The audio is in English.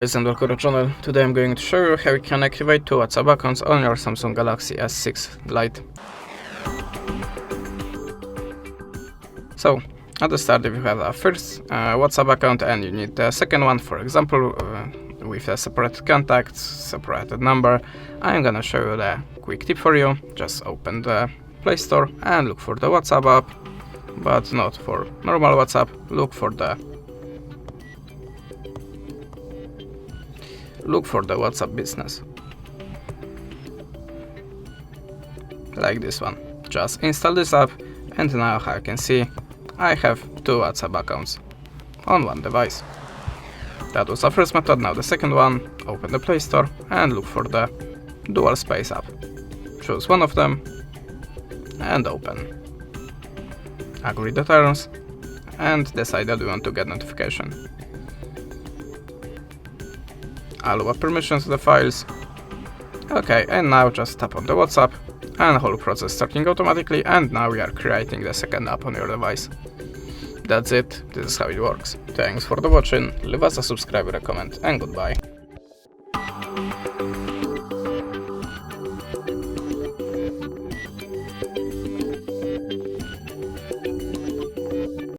Guys, and welcome to the channel. Today I'm going to show you how you can activate two WhatsApp accounts on your Samsung Galaxy S6 Lite. So, at the start, if you have a first WhatsApp account and you need the second one, for example, with a separate contacts, separated number, I'm gonna show you the quick tip for you. Just open the Play Store and look for the WhatsApp app, but not for normal WhatsApp. Look for the WhatsApp business, like this one. Just install this app, and now how you can see, I have two WhatsApp accounts on one device. That was the first method. Now the second one, open the Play Store and look for the dual space app. Choose one of them and open. Agree the terms and decide that you want to get notification. Allow permissions to the files. Okay, and now just tap on the WhatsApp and the whole process starting automatically, and now we are creating the second app on your device. That's it, this is how it works. Thanks for the watching, leave us a subscribe, a comment, and goodbye.